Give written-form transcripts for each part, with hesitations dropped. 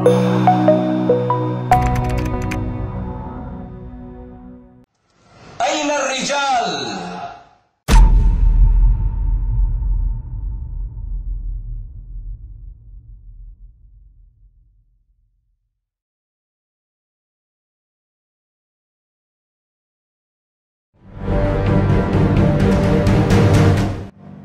أين الرجال؟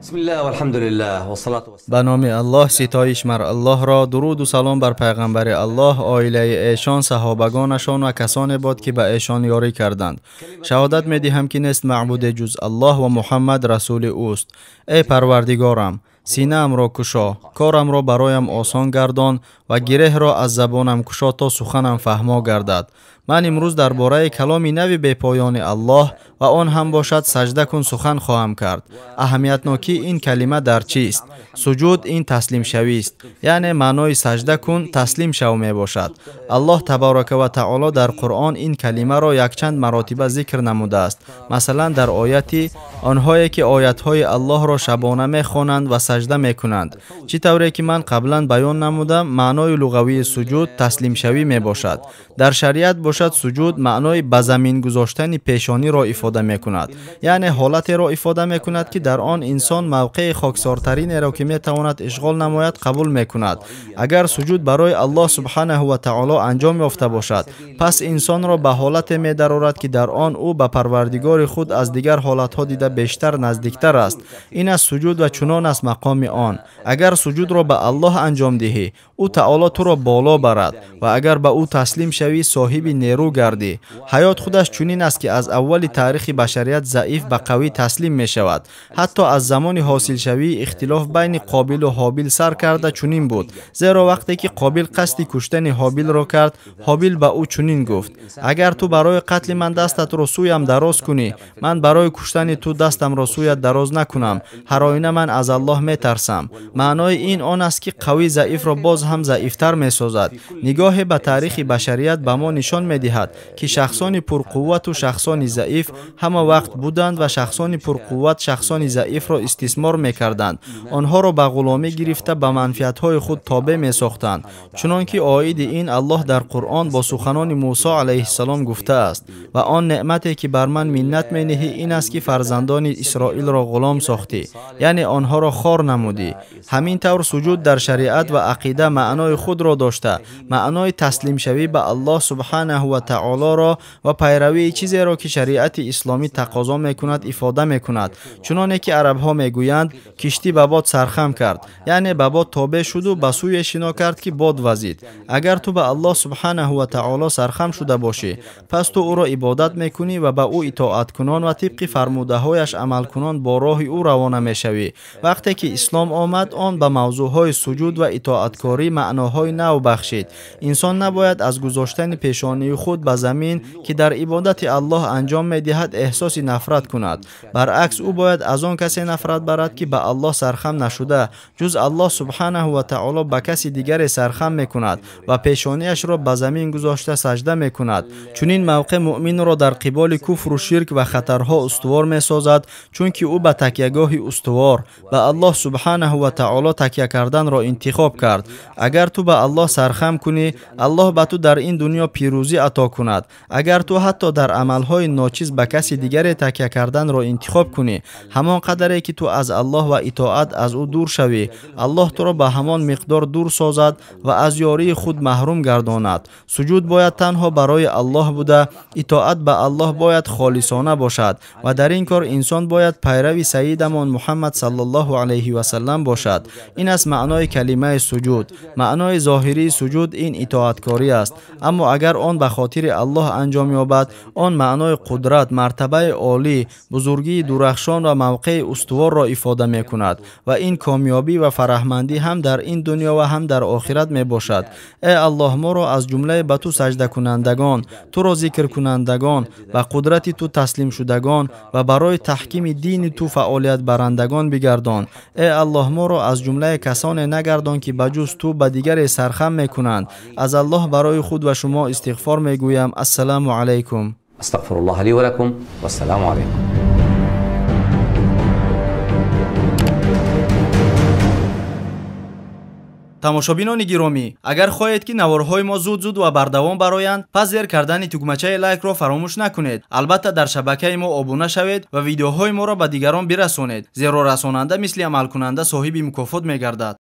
بسم الله والحمد لله والصلاة والسلام. به نام الله، ستایش مر الله را. درود و سلام بر پیغمبر الله، عائله ایشان، صحابگانشان و کسان باد که به ایشان یاری کردند. شهادت می دهم که نیست معبود جز الله و محمد رسول اوست. ای پروردگارم، سینه ام را کشا، کارم را برایم آسان گردان و گره را از زبانم کشا تا سخنم فهما گردد. من امروز درباره کلامی نوی به پایان الله و آن هم باشد سجده کن سخن خواهم کرد. اهمیتناکی این کلمه در چیست؟ سجود این تسلیم شوی است، یعنی معنای سجده کن تسلیم شو می باشد. الله تبارک و تعالی در قرآن این کلمه را یک چند مراتبه ذکر نموده است. مثلا در آیتی آنهایی که آیت‌های الله را شبانه می‌خوانند و سجده می‌کنند، چطوری که من قبلا بیان نمودم، معنای لغوی سجود تسلیم شوی می باشد. در شریعت باشد سجود معنای به زمین گذاشتن پیشانی را ifade می‌کند، یعنی حالت را ifade می‌کند که در آن انسان موقع خاکسارترین را که می‌تواند اشغال نماید قبول می‌کند. اگر سجود برای الله سبحانه و تعالی انجام یافته باشد، پس انسان را به حالت می‌درآورد که در آن او به پروردگار خود از دیگر حالت‌ها دیده بیشتر نزدیکتر است. این است سجود و چنان است مقام آن. اگر سجود را به الله انجام دهی، او تعالی تو را بالا برد و اگر به او تسلیم شوی صاحب نیرو گردی. حیات خودش چنین است که از اول تاریخ بشریت ضعیف به قوی تسلیم می شود. حتی از زمان حاصل شوی اختلاف بین قابل و حابیل سر کرده چنین بود، زیرا وقتی که قابل قصد کشتن حابیل را کرد، حابیل به او چنین گفت: اگر تو برای قتل من دستت را سویم دراز کنی، من برای کشتن تو دستم را سویت دراز نکنم. هر آینه من از الله می ترسم. معنای این آن است که قوی ضعیف را باز هم ضعیفتر می سازد. نگاه به تاریخ بشریت به ما نشان می دهد که شخصان پرقوت و شخصان ضعیف همه وقت بودند و شخصان پرقوت شخصان ضعیف را استثمار می کردند. آنها را به غلامی گرفته به منفعت های خود تابع می ساختند. چنانکه آیید این الله در قرآن با سخنان موسی علیه السلام گفته است: و آن نعمتی که بر من منت می نهی این است که فرزندان اسرائیل را غلام ساختی، یعنی آنها را خوار نمودی. همین طور سجود در شریعت و عقیده معنای خود را داشته، معنای تسلیم شوی به الله سبحانه و تعالی را و پیروی چیزی را که شریعت اسلامی تقاضا میکند ifade میکند. چنانه که عرب ها میگویند کشتی به باد سرخم کرد، یعنی به باد تابع شد و به سوی شنا کرد که باد وزید. اگر تو به الله سبحانه و تعالی سرخم شده باشی، پس تو او را عبادت میکنی و به او اطاعت کنان و طبق فرموده هایش عمل کنان با راه او روانه میشوی. وقتی که اسلام آمد، آن به موضوع های سجود و اطاعتکاری معناهای نو بخشید. انسان نباید از گذاشتن پیشانی خود به زمین که در عبادت الله انجام میدهد احساس نفرت کند. برعکس او باید از آن کسی نفرت برد که به الله سرخم نشده، جز الله سبحانه و تعالی به کسی دیگر سرخم میکند و پیشانیش را به زمین گذاشته سجده میکند. چنین موقع مؤمن را در قبال کفر و شرک و خطرها استوار میسازد، چون که او به تکیهگاه استوار به الله سبحانه و تعالی تکیه کردن را انتخاب کرد. اگر تو به الله سرخم کنی، الله به تو در این دنیا پیروزی عطا کند. اگر تو حتی در عملهای ناچیز به کسی دیگر تکیه کردن را انتخاب کنی، همان قدری که تو از الله و اطاعت از او دور شوی، الله تو را به همان مقدار دور سازد و از یاری خود محروم گرداند. سجود باید تنها برای الله بوده، اطاعت به الله باید خالصانه باشد و در این کار انسان باید پیروی سیدمان محمد صلی الله علیه و سلم باشد. این است معنای کلمه سجود. معنای ظاهری سجود این اطاعتکاری است، اما اگر آن به خاطر الله انجام یابد، آن معنای قدرت، مرتبه عالی، بزرگی درخشان و موقع استوار را ifade می کند و این کامیابی و فرحمندی هم در این دنیا و هم در آخرت می باشد. ای الله، ما را از جمله به تو سجده کنندگان، تو را ذکر کنندگان، و قدرت تو تسلیم شدگان و برای تحکیم دین تو فعالیت برندگان بگردان. ای الله، ما را از جمله کسان نگردان که بجز تو به دیگر سرخم می کنند. از الله برای خود و شما استغفار می گویم. السلام علیکم. استغفر الله لي ولكم والسلام عليكم. тамошобинони гиромӣ, агар хоҳед ки наворҳои мо зуд ва бардавом бароянд, пас зер кардани тугмачаи лайкро фаромӯш накунед. Албатта дар шабакаи мо обуна шавед ва видеоҳои моро ба дигарон бирасонед, зеро расонанда мисли амалкунанда соҳиби мукофот мегардад.